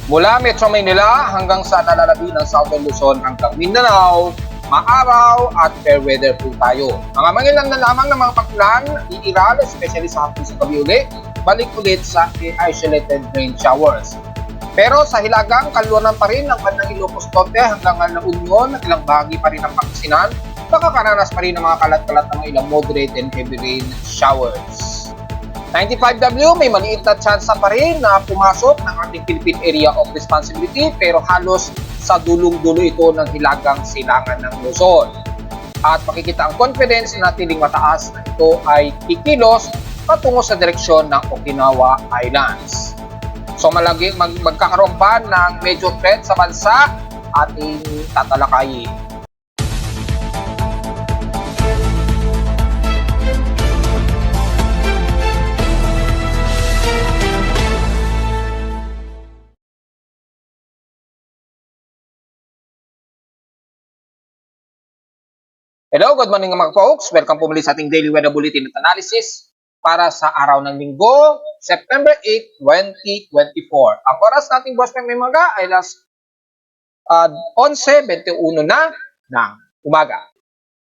Mula Metro Manila hanggang sa nalalabi ng Southern Luzon hanggang Mindanao, maaraw at fair weather po tayo. Mga mangilan na lamang ng mga pagkulan, iiral, especially sa hapon sa gabi uli, balik ulit sa isolated rain showers. Pero sa hilagang kaluanan pa rin ng bandang Ilocos Norte hanggang La Union at ilang bahagi pa rin ng Pangasinan, makakaranas pa rin ng mga kalat-kalat ng ilang moderate and heavy rain showers. 95W, may maliit na tsansa pa rin na pumasok ng ating Philippine Area of Responsibility pero halos sa dulong-dulo ito ng hilagang silangan ng Luzon. At makikita ang confidence na natiling mataas na ito ay kikilos patungo sa direksyon ng Okinawa Islands. So magkakaroon pa ng medyo threat sa bansa ating tatalakayin. Hello, good morning mga folks. Welcome po muli sa ating Daily Weather Bulletin at Analysis para sa araw ng Linggo, September 8, 2024. Ang oras nating boss may mga ay alas 11:21 na ng umaga.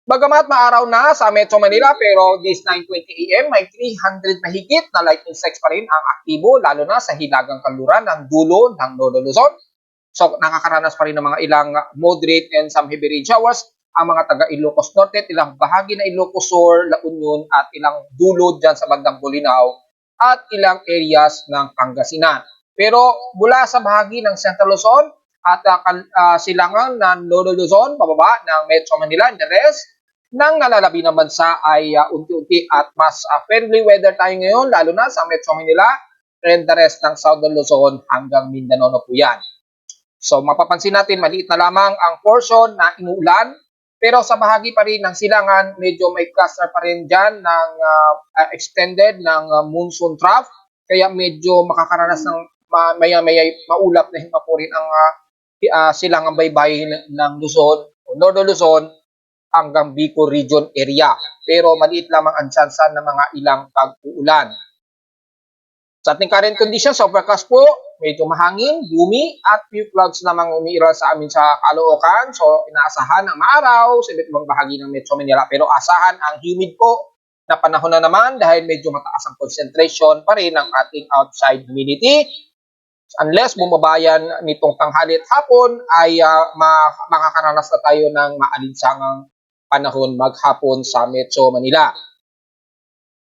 Bagamat maaraw na sa Metro Manila pero this 9:20 AM may 300 mahigit na lightning strikes pa rin ang aktibo lalo na sa hilagang kanluran ng dulo ng Northern Luzon. So nakakaranas pa rin ng mga ilang moderate and some heavy rain showers ang mga taga Ilocos Norte, ilang bahagi na Ilocos Sur, La Union at ilang dulo dyan sa bandang Bolinao at ilang areas ng Pangasinan. Pero mula sa bahagi ng Central Luzon at silangan ng Northern Luzon, pababa ng Metro Manila and the rest ng nalalabi ng bansa ay unti-unti at mas friendly weather tayo ngayon lalo na sa Metro Manila and the rest ng Southern Luzon hanggang Mindanao na po yan. So mapapansin natin maliit na lamang ang portion na inuulan pero sa bahagi pa rin ng silangan, medyo may cluster pa rin dyan ng extended ng monsoon trough. Kaya medyo makakaranas ng maya-maya maulap na himapurin ang silangan baybayin ng Luzon, o Northern Luzon, hanggang Bicol region area. Pero maliit lamang ang tsansa ng mga ilang pag-uulan. Sa ating current conditions, overcast po, medyo mahangin, gloomy, at few clouds namang umiiral sa amin sa Caloocan. So, inaasahan ang maaraw sa iba't ibang bahagi ng Metro Manila. Pero asahan ang humid po na panahon na naman dahil medyo mataas ang concentration pa rin ng ating outside humidity. Unless bumabayan nitong tanghali at hapon, ay makakaranas na tayo ng maalinsangang panahon maghapon sa Metro Manila.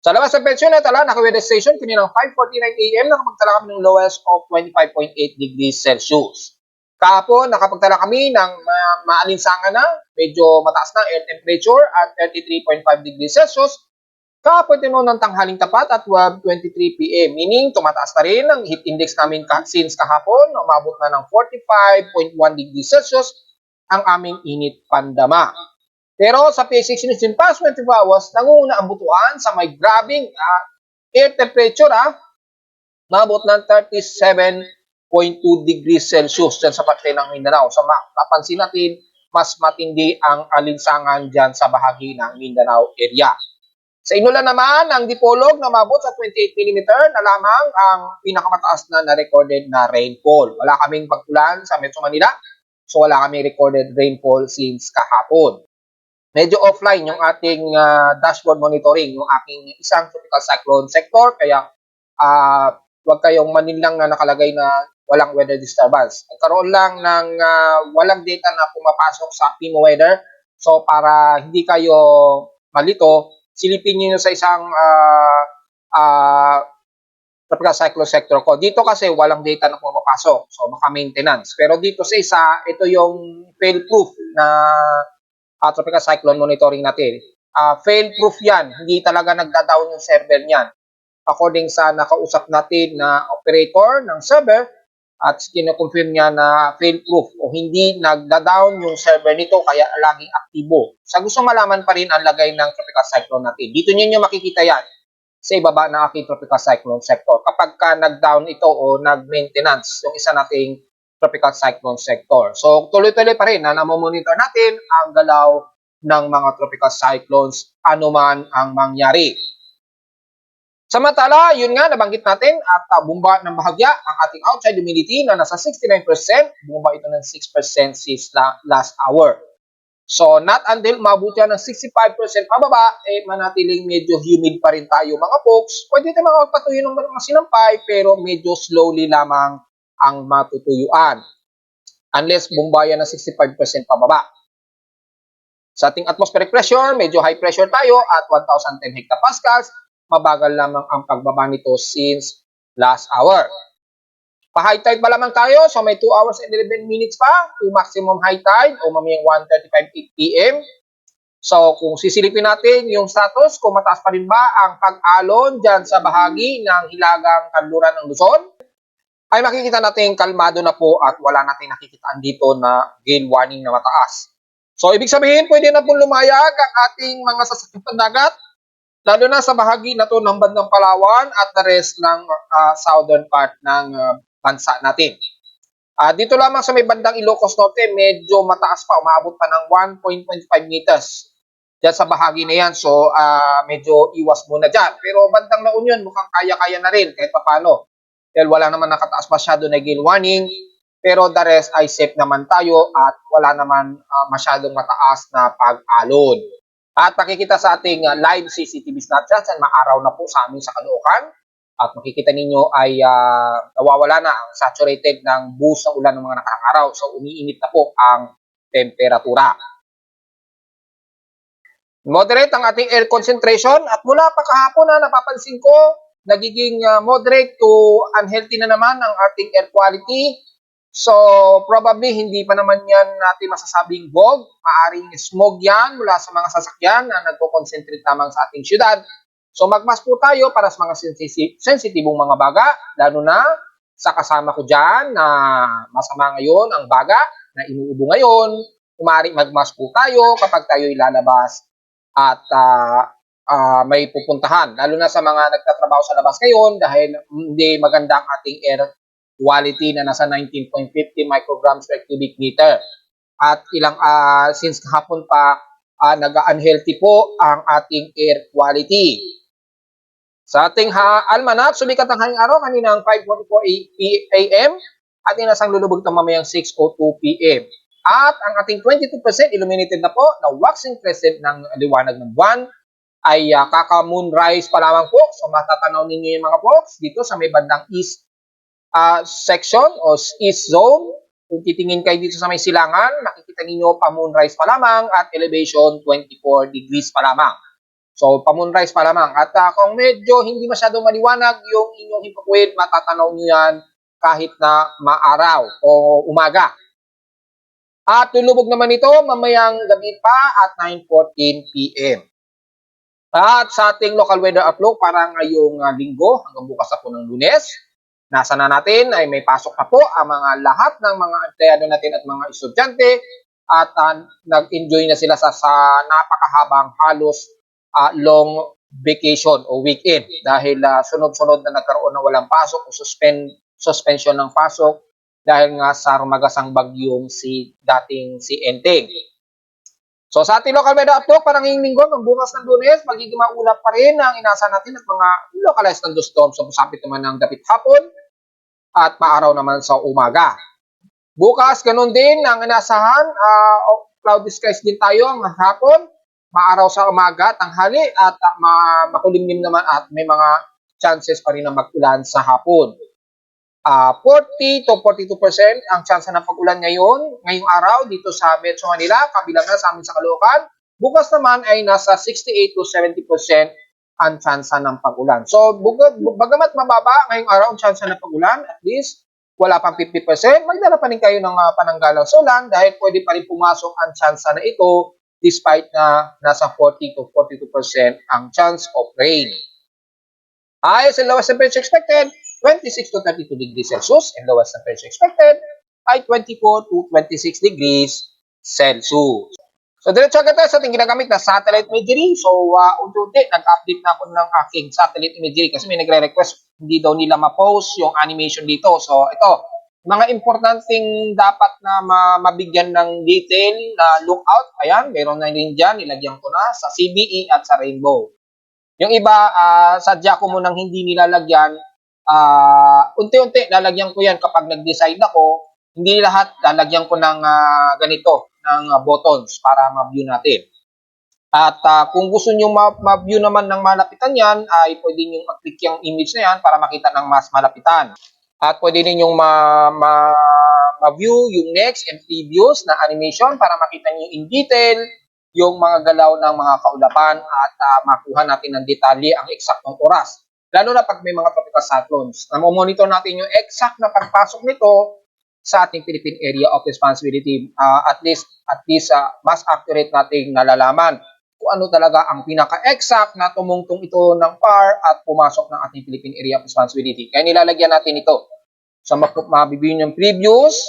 Sa labas ng pensyon at naka-weather station, kaninang 5:49 AM, nakapagtala kami ng lowest of 25.8 degrees Celsius. Kahapon, nakapagtala kami ng maalinsangan na, medyo mataas na air temperature at 33.5 degrees Celsius. Kahapon din ng tanghaling tapat at 12:23 PM, meaning tumataas na rin ang heat index namin since kahapon, umabot na ng 45.1 degrees Celsius ang aming init pandama. Pero sa PA6 News in past 24 hours, nangunguna ang butuan sa may grabing air temperature nabot ng 37.2 degrees Celsius dyan sa parte ng Mindanao. So mapapansin natin, mas matindi ang alinsangan dyan sa bahagi ng Mindanao area. Sa Inulan naman, ang Dipolog na mabot sa 28 mm na lamang ang pinakamataas na na-recorded na rainfall. Wala kaming pagkulan sa Metro Manila, so wala kaming recorded rainfall since kahapon. Medyo offline yung ating dashboard monitoring, yung aking isang tropical cyclone sector, kaya huwag kayong maninlang na nakalagay na walang weather disturbance. Nagkaroon lang ng walang data na pumapasok sa PIMO weather, so para hindi kayo malito, silipin nyo sa isang tropical cyclone sector ko. Dito kasi walang data na pumapasok, so baka maintenance. Pero dito sa isa, ito yung fail-proof na tropical cyclone monitoring natin. Fail-proof yan. Hindi talaga nagda-down yung server niyan. According sa nakausap natin na operator ng server, at kino-confirm niya na fail-proof o hindi nagda-down yung server nito kaya laging aktibo. Sa gusto malaman pa rin ang lagay ng tropical cyclone natin. Dito niyo makikita yan sa ibaba ng aking tropical cyclone sector. Kapag ka nag-down ito o nag-maintenance, yung isa nating tropical cyclone sector. So, tuloy-tuloy pa rin na namomonitor natin ang galaw ng mga tropical cyclones anuman ang mangyari. Samantala, yun nga, nabanggit natin at bumaba ng bahagya ang ating outside humidity na nasa 69%, bumaba ito ng 6% since last hour. So, not until mabuti ng 65% pababa, manatiling medyo humid pa rin tayo mga folks. Pwede tayo makapatuyo ng mga sinampay, pero medyo slowly lamang ang matutuyuan. Unless bumbaya ng 65% pababa. Sa ating atmospheric pressure, medyo high pressure tayo at 1,010 hectopascals. Mabagal lamang ang pagbaba nito since last hour. Pa-high tide pa lamang tayo, so may 2 hours and 11 minutes pa to maximum high tide o mamayang 1:35 p.m. So kung sisilipin natin yung status, kung mataas pa rin ba ang pag-alon dyan sa bahagi ng hilagang kanluran ng Luzon, ay makikita natin kalmado na po at wala natin nakikitaan dito na gale warning na mataas. So ibig sabihin, pwede na pong lumayag ang ating mga sasakyan pandagat, lalo na sa bahagi na to ng bandang Palawan at the rest ng southern part ng bansa natin. Dito lamang sa may bandang Ilocos Norte, medyo mataas pa, umabot pa ng 1.25 meters dyan sa bahagi na yan. So, medyo iwas muna dyan. Pero bandang La Union, mukhang kaya-kaya na rin kahit paano. Dahil wala naman nakataas masyado na gale warning, pero the rest ay safe naman tayo at wala naman masyadong mataas na pag-alon. At makikita sa ating live CCTV snapshots, maaraw na po sa amin sa Caloocan. At makikita ninyo ay nawawala na ang saturated ng buhos ng ulan ng mga nakarang araw. So, umiinit na po ang temperatura. Moderate ang ating air concentration at mula pa kahapon na napapansin ko, nagiging moderate to unhealthy na naman ang ating air quality. So, probably hindi pa naman yan natin masasabing bog. Maaring smog yan mula sa mga sasakyan na nagko-concentrate lamang sa ating syudad. So, magmas po tayo para sa mga sensitibong mga baga, lalo na sa kasama ko dyan na masama ngayon ang baga na inuubo ngayon. Maaring magmas po tayo kapag tayo ilalabas at may pupuntahan, lalo na sa mga nagtatrabaho sa labas ngayon dahil hindi maganda ang ating air quality na nasa 19.50 micrograms per cubic meter. At since hapon pa, nag-unhealthy po ang ating air quality. Sa ating almanac, sumikat ang haling araw kaninang 5:44 a.m. at inasang lulubog ito mamayang 6:02 p.m. At ang ating 22% illuminated na po na waxing crescent ng liwanag ng buwan ay kaka-moonrise pa lamang po. So matatanaw ninyo yung mga folks dito sa may bandang east section o east zone. Kung titingin kayo dito sa may silangan, makikita ninyo pa-moonrise pa lamang at elevation 24 degrees pa lamang. So, pa-moonrise pa lamang. At kung medyo hindi masyadong maliwanag yung inyong himpapuwid, matatanaw nyo yan kahit na maaraw o umaga. At lulubog naman ito mamayang gabi pa at 9:14 p.m. At sa ating local weather outlook para ngayong linggo hanggang bukas na po ng Lunes, nasa na natin ay may pasok na po ang mga lahat ng mga empleyado natin at mga estudyante at nag-enjoy na sila sa napakahabang halos long vacation o weekend dahil sunod-sunod na nagkaroon ng walang pasok o suspension ng pasok dahil nga sa rumagasang bagyong dating si Enteng. So sa ating local weather update parang ngayong linggo ng bukas ng Lunes, magiging maulap pa rin ang inaasahan natin at mga localized thunderstorms. So masapit naman ng dapit hapon at maaraw naman sa umaga. Bukas ganun din ang inaasahan, cloudy skies din tayo ang hapon. Maaraw sa umaga, tanghali at makulimlim naman at may mga chances pa rin na mag-ulan sa hapon. 40 to 42% ang chance ng pag-ulan ngayong araw dito sa Metro Manila, kabilang na sa amin sa Caloocan. Bukas naman ay nasa 68 to 70% ang chance ng pag-ulan. So, bagamat mababa ngayong araw ang chance ng pag-ulan, at least wala pang 50%, magdala pa rin kayo ng pananggalang ulan dahil pwede pa rin pumasok ang chance na ito despite na nasa 40 to 42% ang chance of rain. Highest and lowest temperature expected, 26 to 32 degrees Celsius, and lowest temperature expected ay 24 to 26 degrees Celsius. So, diretso agad tayo sa ating ginagamit na satellite imagery. So, unti-unti, nag-update na ako ng aking satellite imagery kasi may nagre-request, hindi daw nila ma-post yung animation dito. So, ito, mga importanteng dapat na mabigyan ng detail na lookout. Ayan, meron na rin dyan, nilagyan ko na sa CBE at sa Rainbow. Yung iba, sadya ko munang hindi nilalagyan, unti-unti lalagyan ko yan kapag nag-decide ako. Hindi lahat lalagyan ko ng ganito, ng buttons para ma-view natin. At kung gusto nyo ma-view naman ng malapitan yan, ay pwede nyo mag-click yung image na yan para makita ng mas malapitan. At pwede ninyong ma-view yung next and previous na animation para makita nyo in detail yung mga galaw ng mga kaulapan at makuha natin ng detalye ang eksaktong oras. Lalo na pag may mga tropical cyclones. Monitor natin yung exact na pagpasok nito sa ating Philippine Area of Responsibility. At least mas accurate nating nalalaman kung ano talaga ang pinaka-exact na tumungtong ito ng PAR at pumasok ng ating Philippine Area of Responsibility. Kaya nilalagyan natin ito. So, mabibigyan yung previous,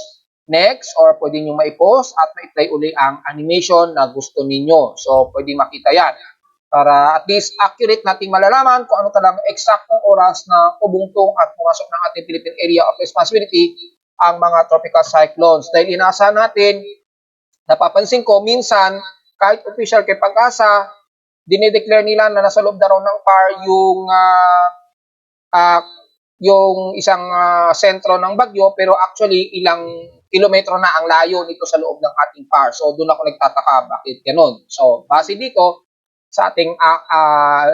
next, or pwede nyo ma-post at ma-play uli ang animation na gusto ninyo. So, pwede makita yan. Para at least accurate nating malalaman kung ano talagang eksaktong oras na pumungtong at pumasok ng ating Philippine Area of Responsibility ang mga tropical cyclones. Dahil inaasahan natin, napapansin ko, minsan, kahit official kay Pag-asa, dinideclare nila na nasa loob na raw ng PAR yung isang sentro ng bagyo, pero actually ilang kilometro na ang layo nito sa loob ng ating PAR. So doon ako nagtataka bakit ganun. So base dito sa ating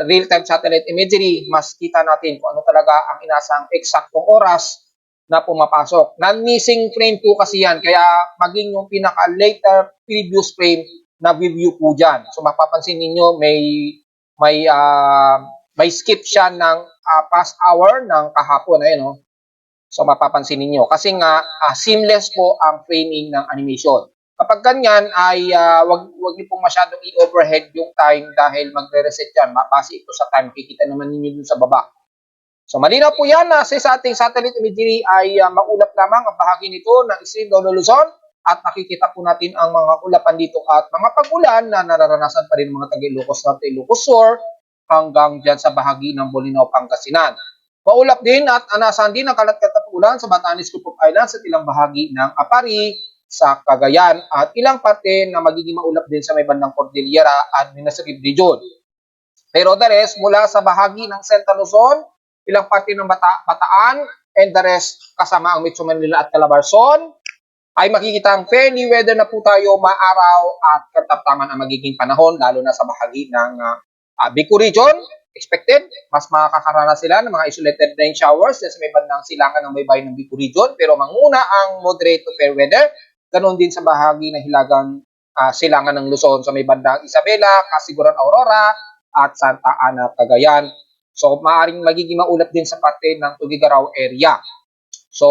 real-time satellite imagery, mas kita natin kung ano talaga ang inasang eksaktong oras na pumapasok. Non-missing frame po kasi yan, kaya maging yung pinaka-later previous frame na view po dyan. So mapapansin ninyo may skip siya ng past hour ng kahapon. Ayun, no? So mapapansin ninyo. Kasi nga, seamless po ang framing ng animation. Kapag ganyan, ay wag niyo pong masyadong i-overhead yung time dahil magre-reset yan. Base ito sa time. Kikita naman ninyo dun sa baba. So malinaw po yan na sa ating satellite imagery ay maulap lamang ang bahagi nito ng Extreme Lolo Luzon at nakikita po natin ang mga ulapan dito at mga pag-ulan na nararanasan pa rin mga taga-Ilocos Norte, Ilocos Sur hanggang dyan sa bahagi ng Bolinao, Pangasinan. Maulap din at anasan din ang kalat-kalat ulan sa Batanes, Cupok Islands at ilang bahagi ng Apari sa Cagayan at ilang parte na magiging maulap din sa may bandang Cordillera at Minasirib Region. Pero the rest, mula sa bahagi ng Central Luzon, ilang parte ng Bataan, and the rest kasama ang Metro Manila at Calabarzon, ay makikita ang fairly weather na po tayo, maaraw at kataptaman ang magiging panahon, lalo na sa bahagi ng Bicol Region. Expected, mas makakaranas sila ng mga isolated rain showers sa may bandang silangan ng baybayin ng Bicol Region, pero manguna ang moderate to fair weather. Ganon din sa bahagi ng hilagang silangan ng Luzon sa may bandang Isabela, Casiguran, Aurora at Santa Ana, Cagayan. So maaaring magiging maulap din sa parte ng Tugigaraw area. So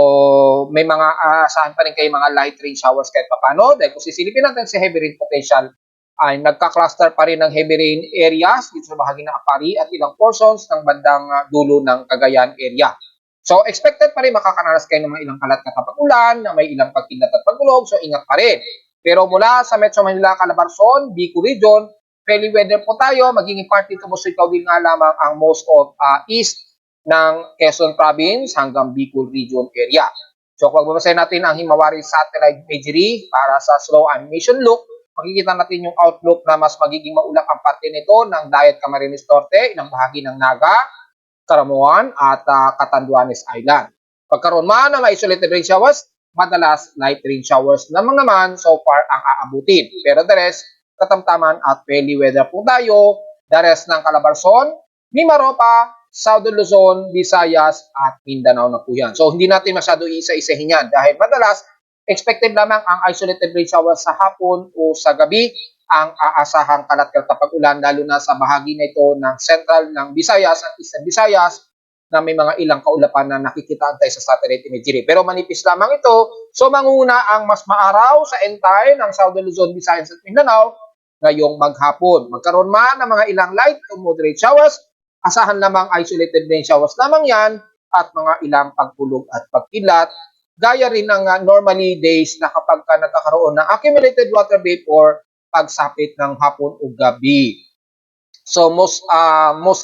may mga asahan pa rin kayo mga light rain showers kahit papano, dahil kung sisilipin natin sa heavy rain potential, ay nagka-cluster pa rin ng heavy rain areas dito sa bahagi ng Apari at ilang portions ng bandang dulo ng Cagayan area. So expected pa rin makakaranas kayo ng mga ilang kalat na kapag-ulan, na may ilang pagkilat at pagulog, so ingat pa rin. Pero mula sa Metro Manila, Calabarzon, Bicol Region, fairly weather po tayo, magiging part dito mo sa ikaw din nga lamang ang most of east ng Quezon Province hanggang Bicol Region area. So kung magbabasahin natin ang Himawari Satellite Imagery para sa slow animation look, makikita natin yung outlook na mas magiging maulap ang parte nito ng Dayat Camarines Norte, ilang bahagi ng Naga, Caramuan at Catanduanes Island. Pagkaroon man ng isolated rain showers, madalas light rain showers naman so far ang aabutin. Pero the rest, katamtaman at fairly weather po tayo. The rest ng Calabarzon, Mimaropa, Southern Luzon, Visayas at Mindanao na po yan. So hindi natin masyado isa-isahin yan dahil madalas expected lamang ang isolated rain showers sa hapon o sa gabi ang aasahang kalat-kalat na pag-ulan, lalo na sa bahagi na ito ng central ng Visayas at Eastern Visayas na may mga ilang kaulapan na nakikita tayo sa satellite imagery. Pero manipis lamang ito, so manguna ang mas maaraw sa entire ng Southern Luzon, Visayas at Mindanao ngayong maghapon. Magkaroon man ng mga ilang light to moderate showers, asahan lamang isolated rain showers lamang yan at mga ilang pagpulog at pagkilat. Gaya rin ng normally days na kapag nagkakaroon ng accumulated water vapor pagsapit ng hapon o gabi. So most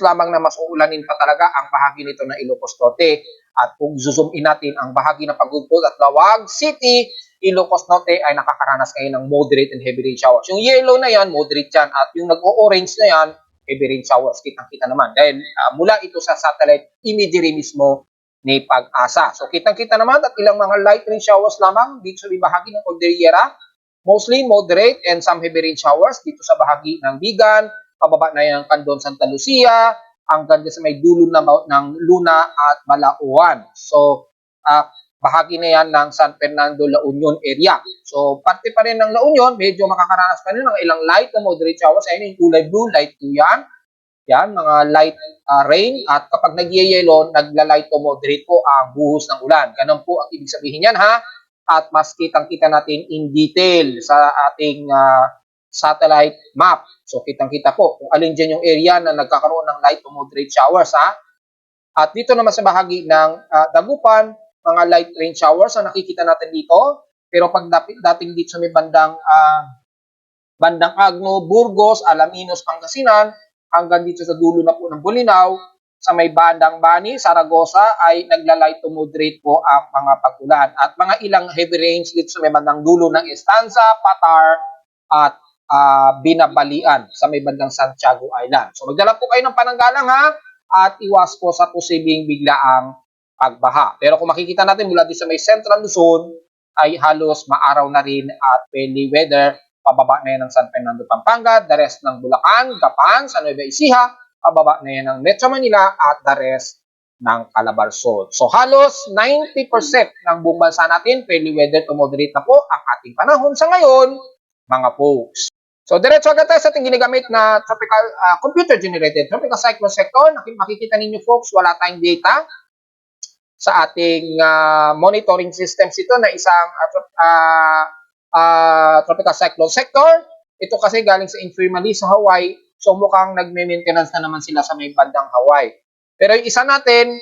lamang na mas uulanin pa talaga ang bahagi nito na Ilocos Norte. At kung zoom in natin ang bahagi ng Pagugtog at Lawag City, Ilocos Norte ay nakakaranas ngayon ng moderate and heavy rain showers. Yung yellow na yan, moderate yan. At yung nag-o-orange na yan, heavy rain showers. Kitang-kita naman dahil mula ito sa satellite imagery mismo ni Pag-asa. So kitang-kita naman at ilang mga light rain showers lamang dito sa bahagi ng Cordillera. Mostly moderate and some heavy rain showers dito sa bahagi ng Bigan, pababa na yung Candon, Santa Lucia, hanggang sa may dulo ng Luna at Balaoan. So bahagi na yan ng San Fernando, La Union area. So parte pa rin ng La Union, medyo makakaranas pa rin ng ilang light na moderate showers. Ayun yung kulay blue, light 2 yan. Yan, mga light rain at kapag nagyayelo, nagla-light to moderate po ang buhos ng ulan. Ganun po ang ibig sabihin yan ha. At mas kitang-kita natin in detail sa ating satellite map. So kitang-kita po kung alin dyan yung area na nagkakaroon ng light to moderate showers ha. At dito naman sa bahagi ng Dagupan, mga light rain showers ang nakikita natin dito. Pero pag dating dito sa may bandang Agno, Burgos, Alaminos, Pangasinan, hanggang dito sa dulo na po ng Bolinao, sa may bandang Bani, Saragossa, ay nagla-light to moderate po ang mga pag-ulan. At mga ilang heavy rains dito sa may bandang dulo ng Estanza, Patar, at Binabalian sa may bandang Santiago Island. So magdala po kayo ng pananggalang ha, at iwas po sa posibleng biglaang pagbaha. Pero kung makikita natin mula din sa may Central Luzon, ay halos maaraw na rin at pwede weather. Pababa na yan ng San Fernando, Pampanga, the rest ng Bulacan, Gapan, San Nueva Ecija, pababa na yan ng Metro Manila at the rest ng Calabarzon. So halos 90% ng buong bansa natin, fairly weather to moderate na po ang ating panahon sa ngayon, mga folks. So diretso agad tayo sa ating ginagamit na tropical computer-generated tropical cyclone sector. Makikita ninyo folks, wala tayong data sa ating monitoring systems ito na isang tropical cyclone sector. Ito kasi galing sa infirmary sa Hawaii. So mukhang nagme-maintenance na naman sila sa may bandang Hawaii. Pero yung isa natin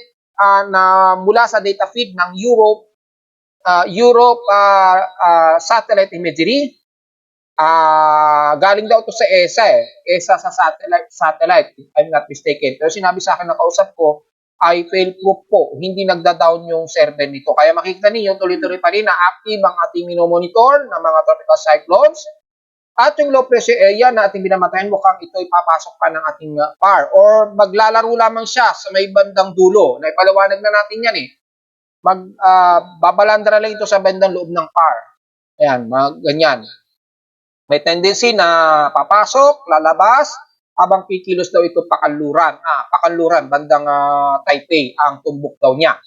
na mula sa data feed ng Europe satellite imagery, galing daw to sa ESA ESA sa satellite if I'm not mistaken. Pero sinabi sa akin na kausap ko ay fail-proof po, hindi nagda-down yung server nito. Kaya makikita niyo tuloy-tuloy pa rin na active ang ating minomonitor ng mga tropical cyclones. At yung low pressure area na ating binamatayan, mukhang ito ay papasok pa ng ating PAR or maglalaro lamang siya sa may bandang dulo. Naipaliwanag na natin yan eh. Babalandra lang ito sa bandang loob ng PAR. Ayan, ganyan. May tendency na papasok, lalabas, habang kikilos daw ito pakanluran. Pakanluran, bandang Taipei, ang tumbok daw niya.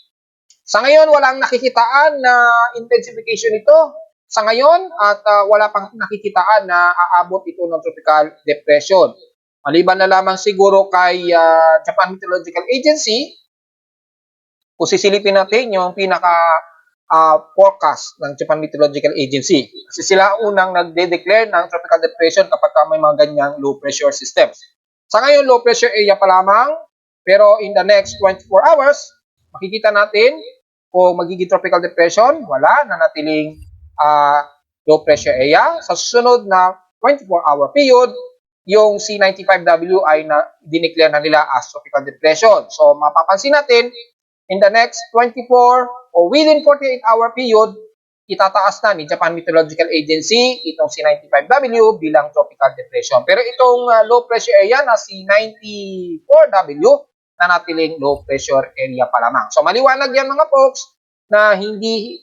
Sa ngayon, walang nakikitaan na intensification ito. Sa ngayon, at wala pang nakikitaan na aabot ito ng tropical depression. Maliban na lamang siguro kay Japan Meteorological Agency, kung sisilipin natin yung forecast ng Japan Meteorological Agency. Kasi sila unang nagde-declare ng tropical depression kapag may mga ganyang low pressure systems. Sa ngayon, low pressure area pa lamang, pero in the next 24 hours, makikita natin kung magiging tropical depression, wala, nanatiling low pressure area. Sa susunod na 24-hour period, yung C95W ay dineclare na nila as tropical depression. So, mapapansin natin, in the next 24 o within 48-hour period, itataas na ni Japan Meteorological Agency itong C95W bilang tropical depression. Pero itong low pressure area na C94W, nanatiling low pressure area pa lamang. So maliwanag yan mga folks na hindi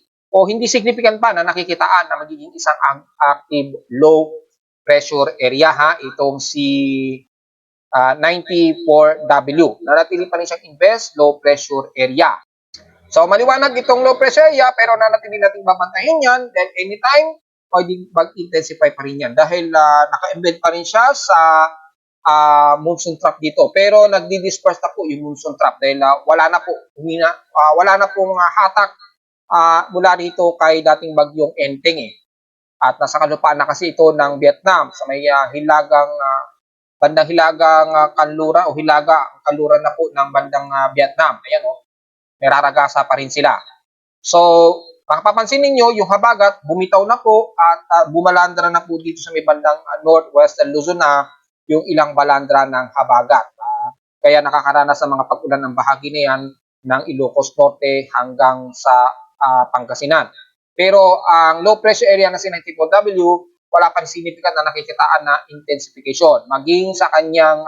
significant pa na nakikitaan na magiging isang active low pressure area ha, itong C94W. Nanatili pa rin siyang invest low pressure area. So, maliwanag itong low pressure area, pero nanatili natin babantayan yan. Then, anytime, pwedeng mag-intensify pa rin yan. Dahil naka-embed pa rin siya sa monsoon trap dito. Pero, nagdi-disperse na po yung monsoon trap. Dahil wala na pong hatak mula rito kay dating bagyong Enteng eh. At nasa kalupaan na kasi ito ng Vietnam. Sa may bandang hilagang kanluran o kanluran na po ng bandang Vietnam. Ayan o. Meraragasa pa rin sila. So, makapapansin ninyo, yung habagat, bumitaw na po at bumalandra na po dito sa may bandang northwestern Luzon na yung ilang balandra ng habagat. Kaya nakakaranas ng mga pag-ulan ng bahagi na yan ng Ilocos Norte hanggang sa Pangasinan. Pero ang low pressure area na C94W, wala pang significant na nakikitaan na intensification. Maging sa kanyang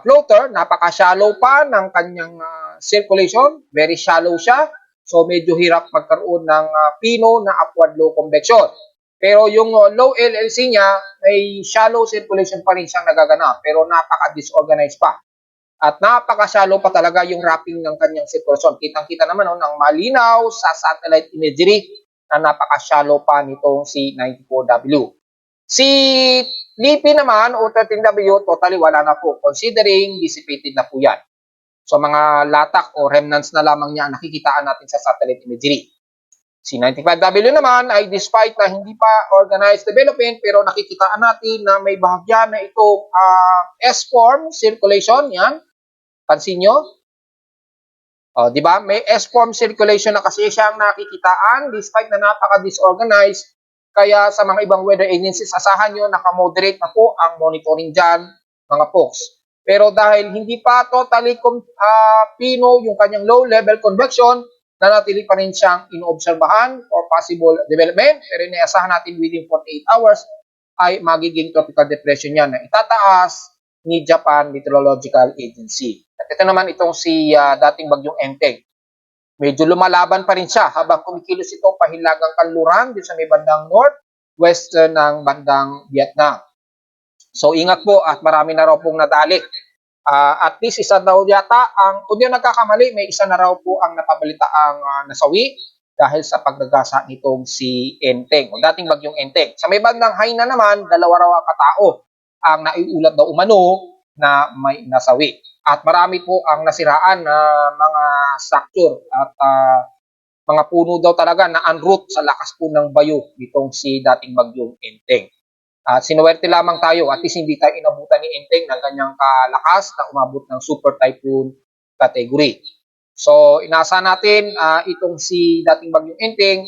floater, napaka-shallow pa ng kanyang circulation, very shallow siya. So medyo hirap magkaroon ng pino na upward low convection. Pero yung low LLC niya, may shallow circulation pa rin siyang nagaganap, pero napaka-disorganized pa. At napaka-shallow pa talaga yung wrapping ng kanyang circulation. Kitang-kita naman ng malinaw sa satellite imagery na napaka-shallow pa nitong si 94W. Si Lipi naman o 13W, totally wala na po considering dissipated na po yan. So mga latak o remnants na lamang niya ang nakikitaan natin sa satellite imagery. Si 95W naman ay despite na hindi pa organized development pero nakikitaan natin na may bahagya na itong S-form circulation, yan. Pansin nyo? Di ba? May S-form circulation na kasi siyang nakikitaan despite na napaka-disorganized. Kaya sa mga ibang weather agencies, asahan nyo, nakamoderate na po ang monitoring dyan, mga folks. Pero dahil hindi pa totally pino yung kanyang low-level convection, nanatili pa rin siyang inoobserbahan or possible development. Pero inaasahan natin within 48 hours ay magiging tropical depression yan na itataas ni Japan Meteorological Agency. At ito naman itong si dating bagyong Enteng. Medyo lumalaban pa rin siya habang kumikilos ito pahilagang kanluran dito sa may bandang north-west ng bandang Vietnam. So ingat po at marami na raw pong nadali. At least isa daw yata, kung di nagkakamali, may isa na raw po ang napabalitaang nasawi dahil sa paggagasa nitong si Enteng o dating bagyong Enteng. Sa may bandang Hainan naman, dalawa raw katao ang naiulat daw umano na may nasawi. At marami po ang nasiraan na mga structure at mga puno daw talaga na en-route sa lakas po ng bayo nitong si dating bagyong Enteng. Sinuwerte lamang tayo at least hindi tayo inabutan ni Enteng ng kanyang kalakas na umabot ng super typhoon category. So inaasahan natin itong si dating bagyong Enteng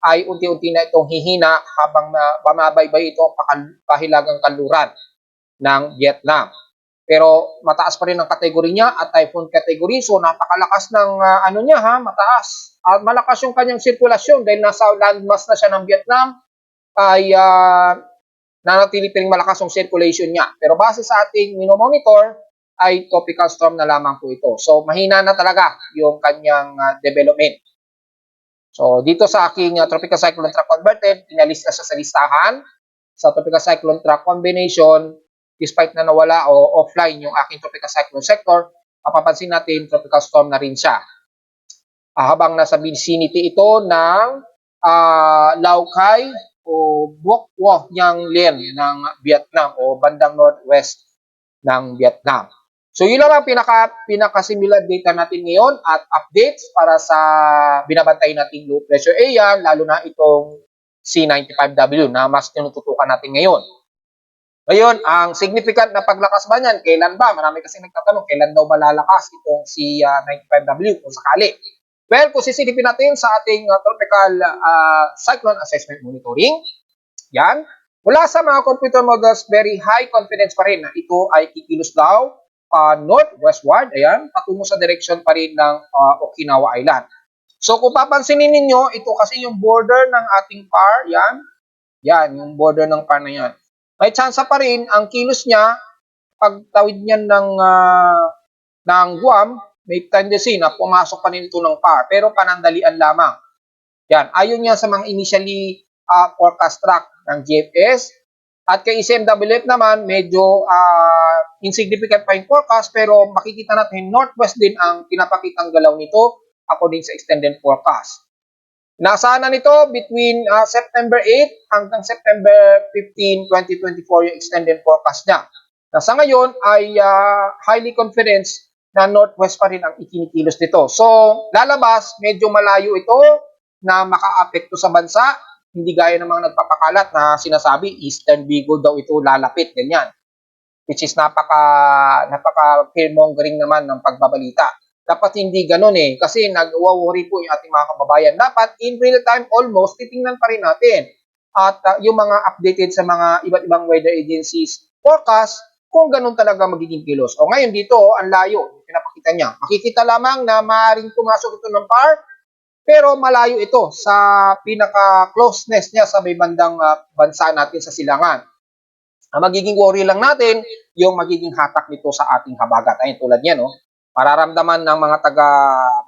ay unti-unti na itong hihina habang bumabaybay ito ang pahilagang kanluran ng Vietnam. Pero mataas pa rin ang kategory niya at typhoon category. So napakalakas ng mataas. At malakas yung kanyang sirkulasyon dahil nasa landmass na siya ng Vietnam ay nanatili pa rin malakas yung circulation niya. Pero base sa ating minomonitor ay tropical storm na lamang po ito. So mahina na talaga yung kanyang development. So dito sa aking tropical cyclone track converted, pinalista siya sa listahan sa tropical cyclone track combination. Despite na nawala o offline yung aking tropical cyclone sector, mapapansin natin tropical storm na rin siya. Habang nasa vicinity ito ng Lao Cai o Buc Qua Nhang Lien ng Vietnam o bandang northwest ng Vietnam. So yun lang ang pinaka-similar data natin ngayon at updates para sa binabantay nating low pressure area, lalo na itong C95W na mas tinututukan natin ngayon. Ngayon, ang significant na paglakas ba niyan? Kailan ba? Marami kasi nagtatanong, kailan daw malalakas itong si 95W kung sakali? Well, kung sisilipin natin sa ating tropical cyclone assessment monitoring, yan, mula sa mga computer models, very high confidence pa rin na ito ay kikilos daw northwestward, ayan, patungo sa direction pa rin ng Okinawa Island. So kung papansinin ninyo, ito kasi yung border ng ating PAR, yan, yung border ng PAR na yan. May chance pa rin ang kilos niya pagtawid niyan ng Guam, may tendency na pumasok pa rin ito ng PAR pero panandalian lamang. Yan, ayon niya sa mga initially forecast track ng GFS at kay ICMWF naman medyo insignificant pa yung forecast pero makikita natin northwest din ang pinapakitang galaw nito according sa extended forecast. Nasa na nito between September 8 hanggang September 15, 2024 yung extended forecast niya. Nasa ngayon ay highly confidence na northwest pa rin ang ikinikilos nito. So, lalabas, medyo malayo ito na maka-apekto sa bansa. Hindi gaya ng mga nagpapakalat na sinasabi, Eastern Bicol daw ito lalapit, ganyan. Which is napaka-fear-mongering naman ng pagbabalita. Dapat hindi ganun kasi nag-worry po yung ating mga kababayan. Dapat in real time almost, titingnan pa rin natin. At yung mga updated sa mga iba't ibang weather agencies forecast, kung ganun talaga magiging kilos. O ngayon dito, ang layo, pinapakita niya. Makikita lamang na maaaring pumasok ito ng PAR Pero malayo ito sa pinaka-closeness niya sa may bandang bansa natin sa silangan. Ang magiging worry lang natin, yung magiging hatak nito sa ating habagat. Ayun, tulad niya, no? Mararamdaman ng mga taga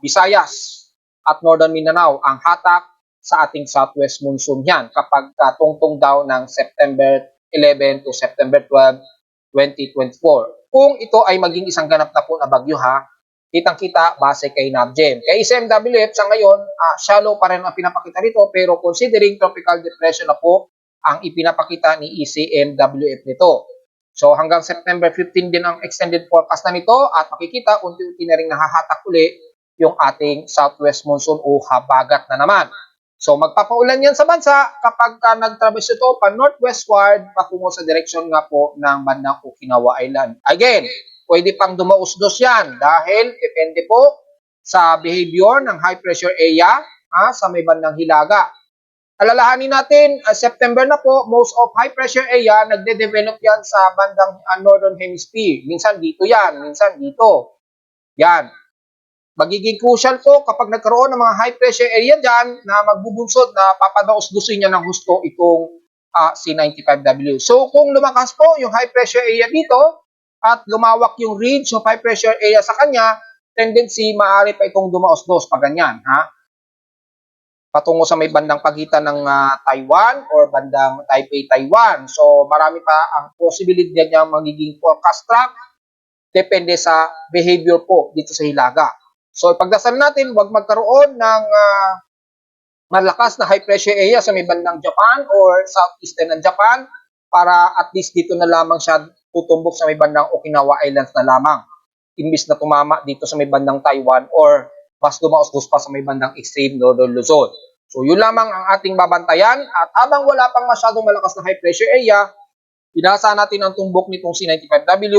Visayas at Northern Mindanao ang hatak sa ating southwest monsoon yan kapag tungtong daw ng September 11 to September 12, 2024. Kung ito ay maging isang ganap na po na bagyo ha, kitang-kita base kay NABGEM. Kay ICMWF sa ngayon, shallow pa rin ang pinapakita nito pero considering tropical depression na po ang ipinapakita ni ICMWF nito. So hanggang September 15 din ang extended forecast na nito at makikita unti-unti na rin nahahatak uli yung ating southwest monsoon o habagat na naman. So magpapaulan yan sa bansa kapag nag-traverse ito pa northwestward patungo sa direksyon nga po ng bandang Okinawa Island. Again, pwede pang dumausdos yan dahil depende po sa behavior ng high pressure area sa may bandang Hilaga. Alalahanin natin, September na po, most of high pressure area nagde-develop yan sa bandang northern hemisphere. Minsan dito yan, minsan dito. Yan. Magiging crucial po kapag nagkaroon ng mga high pressure area dyan na magbubunsod na papadaos-dusin niya ng husto itong C95W. So kung lumakas po yung high pressure area dito, at lumawak yung ridge of high pressure area sa kanya, tendency maaari pa itong dumaos-dos pa ganyan, ha? Patungo sa may bandang pagitan ng Taiwan or bandang Taipei, Taiwan. So marami pa ang posibilidad niya magiging forecast track depende sa behavior po dito sa Hilaga. So ipagdasal natin, wag magkaroon ng malakas na high pressure area sa may bandang Japan or southeastern ng Japan para at least dito na lamang siya tutumbok sa may bandang Okinawa Islands na lamang. Imbis na tumama dito sa may bandang Taiwan or mas dumaos-dos pa sa may bandang extreme northern Luzon. So yun lamang ang ating babantayan at habang wala pang masyadong malakas na high pressure area, inaasahan natin ang tumbok nitong C95W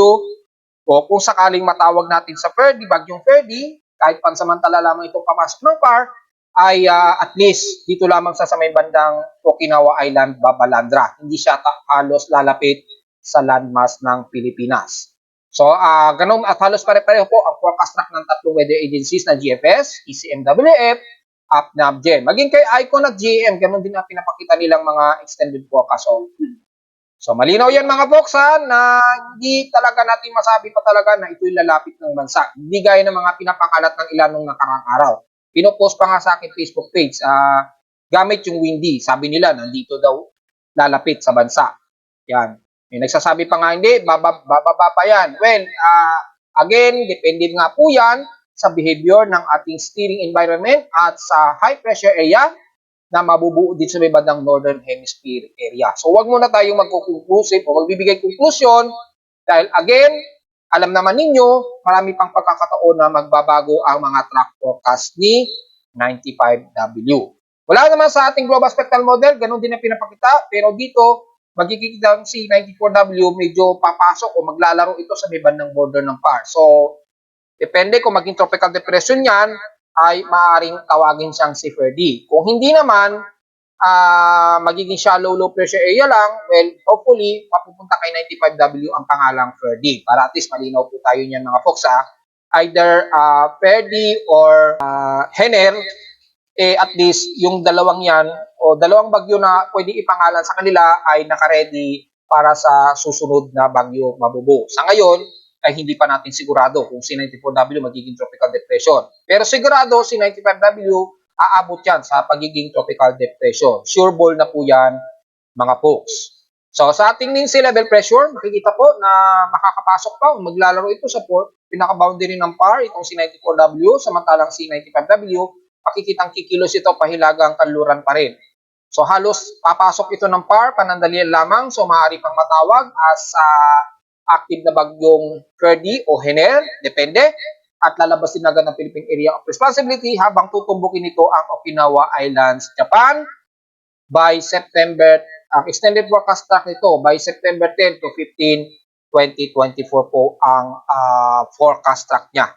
o kung sakaling matawag natin sa Ferdy, bagyong Ferdy, kahit pansamantala lamang itong papasok ng PAR, ay at least dito lamang sa may bandang Okinawa Island, Babalandra. Hindi siya halos lalapit sa landmass ng Pilipinas. So, ganun at halos pare-pareho po ang forecast track ng tatlong weather agencies na GFS, ECMWF, NABGEM. Maging kay ICON at GM, ganun din ang pinapakita nilang mga extended forecast. So malinaw yan mga folks na hindi talaga natin masabi pa talaga na ito'y lalapit ng bansa. Hindi gaya ng mga pinapangalat ng ilan nung nakarang araw. Pinopost pa nga sa akin Facebook page, gamit yung windy. Sabi nila, nandito daw lalapit sa bansa. Yan. May nagsasabi pa nga, hindi, bababa pa yan. Well, again, depende nga po yan sa behavior ng ating steering environment at sa high pressure area na mabubuo dito sa may bandang Northern Hemisphere area. So, wag muna tayong magko-conclusive o magbibigay conclusion dahil again, alam naman ninyo, marami pang pagkakataon na magbabago ang mga track forecast ni 95W. Wala naman sa ating global spectral model, ganun din ang pinapakita, pero dito, magiging si 94W medyo papasok o maglalaro ito sa may bandang border ng PAR. So, depende kung maging tropical depression yan, ay maaaring tawagin siyang si Ferdy. Kung hindi naman, magiging shallow low pressure area lang, well, hopefully, mapupunta kay 95W ang pangalang Ferdy. Para at least malinaw po tayo niyan mga folks Either Ferdy or Hener, at least yung dalawang yan, o dalawang bagyo na pwede ipangalan sa kanila ay nakaredy para sa susunod na bagyo mabubo. Sa ngayon, ay hindi pa natin sigurado kung si 94W magiging tropical depression. Pero sigurado si 95W aabot yan sa pagiging tropical depression. Sure ball na po yan mga folks. So sa ating sea level pressure, makikita po na makakapasok pa o maglalaro ito sa pinaka-boundary ng PAR, itong si 94W, samantalang si 95W, makikitang kikilos ito pahilagang kanluran pa rin. So halos papasok ito ng PAR, panandalian lamang, so maaari pang matawag as active na bagyong Ferdy o Hener, depende, at lalabas din agad ng Philippine Area of Responsibility habang tutumbukin nito ang Okinawa Islands, Japan by September. Ang extended forecast track nito by September 10 to 15, 2024 po ang forecast track niya.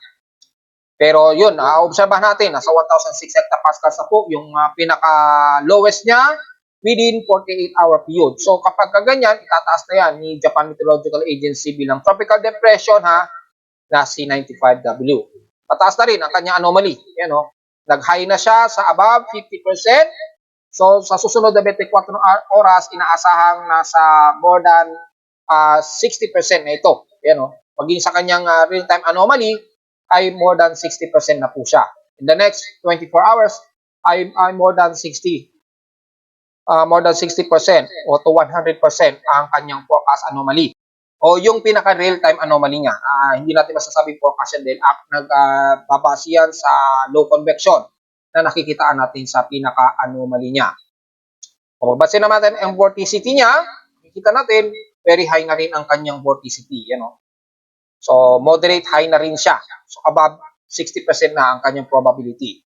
Pero yun, obserbahan natin, nasa 1,006 hectopascals na po yung pinaka-lowest niya within 48-hour period. So kapag ganyan, itataas na yan ni Japan Meteorological Agency bilang tropical depression na C95W. Pataas na rin ang kanyang anomaly. Yan, Nag-high na siya sa above 50%. So, sa susunod na 24 oras, inaasahang nasa more than 60% na ito. Yan, oh. Maging sa kanyang real-time anomaly, ay more than 60% na po siya. In the next 24 hours, ay more than 60%. More than 60% o to 100% ang kanyang forecast anomaly. O yung pinaka real-time anomaly niya. Hindi natin masasabing forecast yan dahil babase yan sa low convection na nakikitaan natin sa pinaka anomaly niya. Kung mabasin naman natin ang vorticity niya, makikita natin, very high na rin ang kanyang vorticity. Yan, oh. So, moderate high na rin siya. So, above 60% na ang kanyang probability.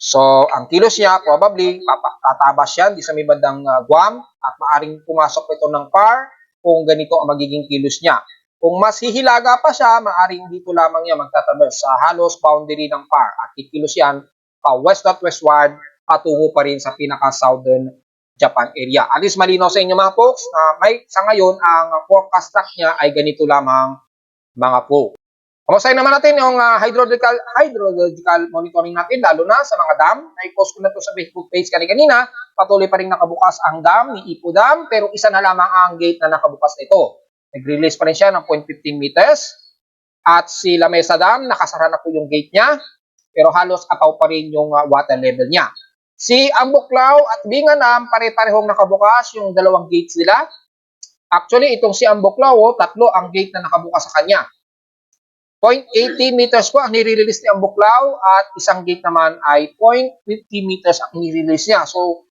So, ang kilos niya, probably, tatabas yan di sa may bandang Guam at maaring pumasok ito ng PAR kung ganito ang magiging kilos niya. Kung mas hihilaga pa siya, maaring dito lamang niya magtatabas sa halos boundary ng PAR at kikilos yan pa west-westward patungo pa rin sa pinaka-southern Japan area. At least malinaw sa inyo mga folks na sa ngayon ang forecast track niya ay ganito lamang mga folks. Kamustahin naman natin yung hydrological monitoring natin, lalo na sa mga dam. Na-post ko na ito sa Facebook page kanina. Patuloy pa rin nakabukas ang dam ni Ipo Dam, pero isa na lamang ang gate na nakabukas nito. Nag-release pa rin siya ng 0.15 meters. At si La Mesa Dam, nakasara na po yung gate niya, pero halos apaw pa rin yung water level niya. Si Ambuklaw at Bingan Dam, pare-parehong nakabukas yung dalawang gates nila. Actually, itong si Ambuklaw, tatlo ang gate na nakabukas sa kanya. 0.80 meters po ang nire-release ni Ambuklaw at isang gate naman ay 0.50 meters ang nire-release niya. So,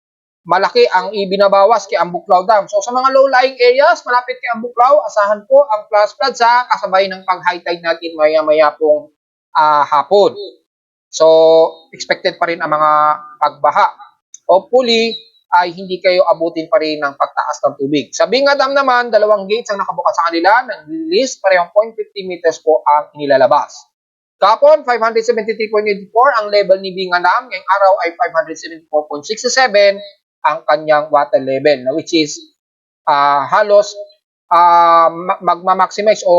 malaki ang ibinabawas kay Ambuklaw Dam. So, sa mga low-lying areas, malapit kay Ambuklaw, asahan po ang flash flood sa kasabay ng pag-high tide natin maya-maya pong hapon. So, expected pa rin ang mga pagbaha. Hopefully, ay hindi kayo abutin pa rin ng pagtaas ng tubig. Sa Bingan Dam naman, dalawang gates ang nakabukas sa kanila. Nag-release, parehong 0.50 meters po ang inilalabas. Kapon, 573.84 ang level ni Bingan Dam. Ngayong araw ay 574.67 ang kanyang water level, na which is halos magma-maximize o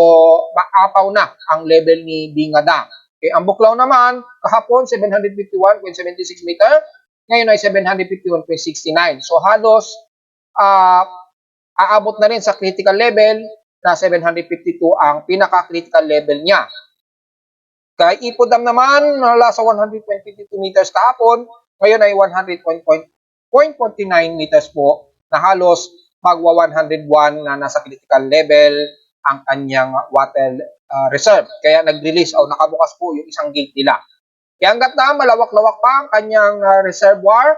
maapaw na ang level ni Bingan Dam. Okay, ang Buklaw naman, kahapon 751.76 meter, ngayon ay 751.69. So halos aabot na rin sa critical level na 752 ang pinaka-critical level niya. Kay Ipo Dam naman, nala sa 122 meters kahapon, ngayon ay 100.49 meters po, na halos magwa 101 na nasa critical level ang kanyang water reserve. Kaya nag-release o nakabukas po yung isang gate nila. Kaya hanggat na malawak-lawak pa ang kanyang reservoir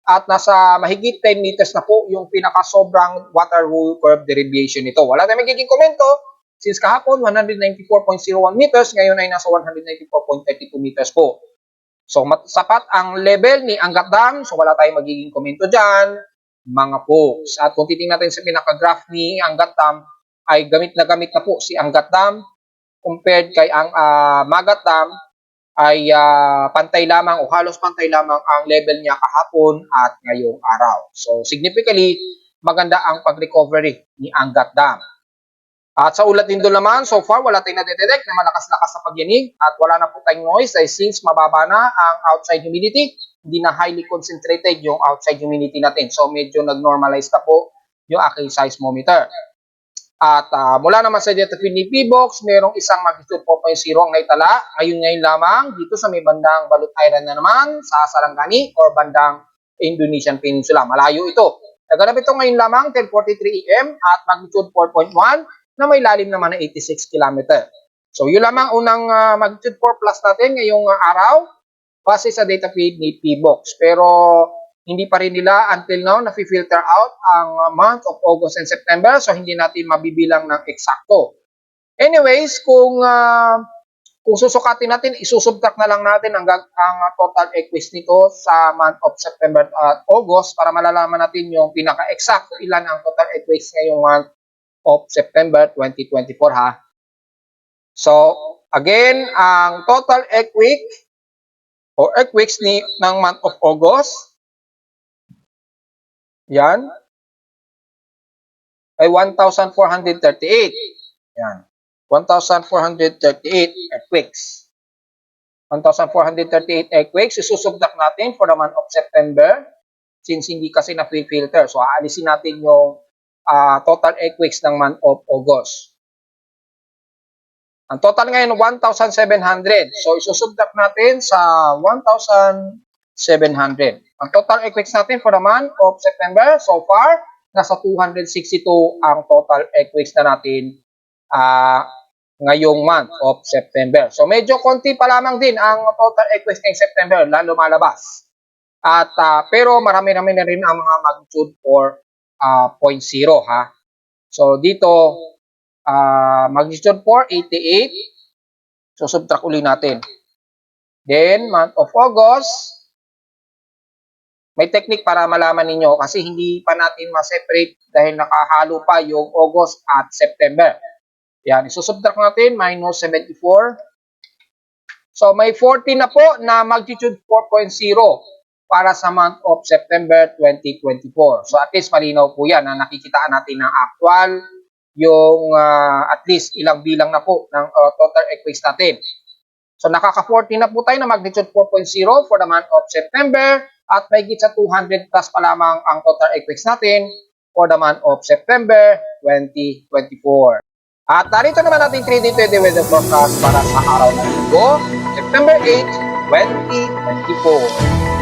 at nasa mahigit 10 meters na po yung pinaka-sobrang water rule curve derivation nito. Wala tayong magiging komento since kahapon 194.01 meters, ngayon ay nasa 194.32 meters po. So sapat ang level ni Angat Dam, so wala tayong magiging komento dyan, mga folks. At kung titingnan natin sa pinaka-graph ni Angat Dam, ay gamit na po si Angat Dam compared kay ang Magat Dam, ay pantay lamang o halos pantay lamang ang level niya kahapon at ngayong araw. So significantly, maganda ang pag-recovery ni Angat Dam. At sa ulat din doon naman, so far wala tayong na-detect na malakas-lakas na pagyanig at wala na po tayong noise ay since mababa na ang outside humidity, hindi na highly concentrated yung outside humidity natin. So medyo nag-normalize na po yung aking seismometer. At mula naman sa data feed ni P-Box, merong isang magnitude 4.0 ang naitala. Ngayon lamang dito sa may bandang Balut Island na naman sa Sarangani or bandang Indonesian Peninsula. Malayo ito. Naganap ito ngayon lamang 10:43 AM at magnitude 4.1 na may lalim naman na 86 km. So yun lamang unang magnitude 4 plus natin ngayong araw base sa data feed ni P-Box. Pero hindi pa rin nila until now na-filter out ang month of August and September, so hindi natin mabibilang ng eksakto. Anyways, kung susukatin natin, isusubtract na lang natin ang total equus nito sa month of September at August para malalaman natin yung pinaka-eksakto ilan ang total equus ngayong month of September 2024 ha. So, again, ang total equus o equus ng month of August, yan, ay 1,438. Yan, 1,438 earthquakes. 1,438 earthquakes. Isusubtract natin for the month of September since hindi kasi na-filter. So, aalisin natin yung total earthquakes ng month of August. Ang total ngayon, 1,700. So, isusubtract natin sa 1,700. Ang total earthquakes natin for the month of September, so far, nasa 262 ang total earthquakes na natin ngayong month of September. So, medyo konti pa lamang din ang total earthquakes ngayong September na lumalabas. At, pero marami-rami na rin ang mga magnitude 4.0 ha. So, dito, magnitude 4, 88. So, subtract uli natin. Then, month of August, may technique para malaman ninyo kasi hindi pa natin ma-separate dahil nakahalo pa yung August at September. Yan, isusubtract natin, minus 74. So, may 40 na po na magnitude 4.0 para sa month of September 2024. So, at least malinaw po yan na nakikitaan natin ng actual yung at least ilang bilang na po ng total earthquakes natin. So, nakaka-40 na po tayo na magnitude 4.0 for the month of September at may higit sa 200 plus pa lamang ang total earthquakes natin for the month of September 2024. At narito naman natin 3D weather forecast para sa araw ng Linggo, September 8, 2024.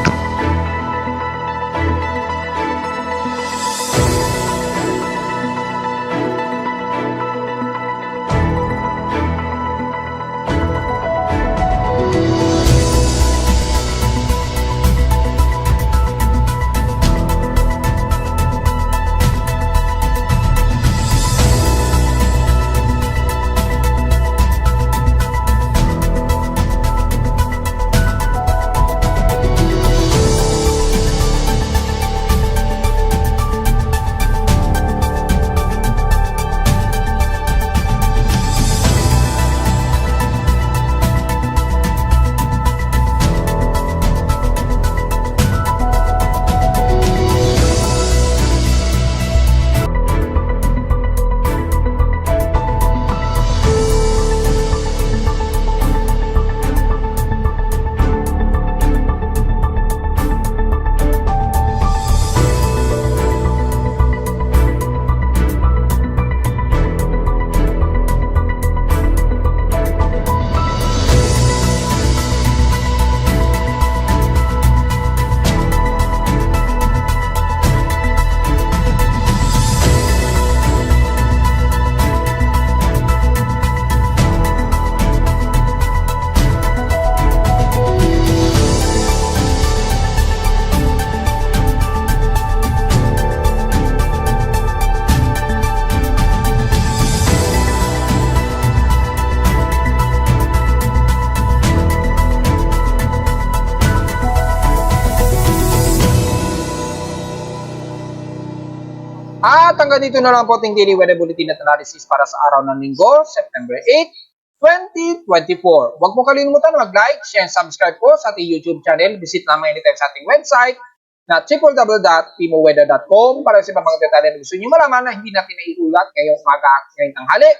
At hanggang dito na lang po ating daily weather bulletin at analysis para sa araw ng Linggo, September 8, 2024. Huwag mo kalimutan mag-like, share, and subscribe po sa ating YouTube channel. Visit naman anytime sa ating website na www.pimoweather.com para sa mga detalye na gusto nyo malaman na hindi natin naiulat ngayong umaga at ngayong tanghali.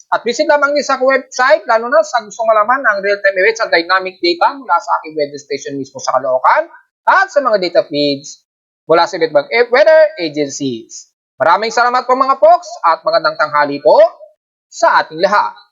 At visit lamang din sa website, lalo na sa gusto malaman ang real-time events at dynamic data mula sa aking weather station mismo sa Caloocan at sa mga data feeds mula sa iba't ibang weather agencies. Maraming salamat po mga folks at magandang tanghali po sa ating lahat.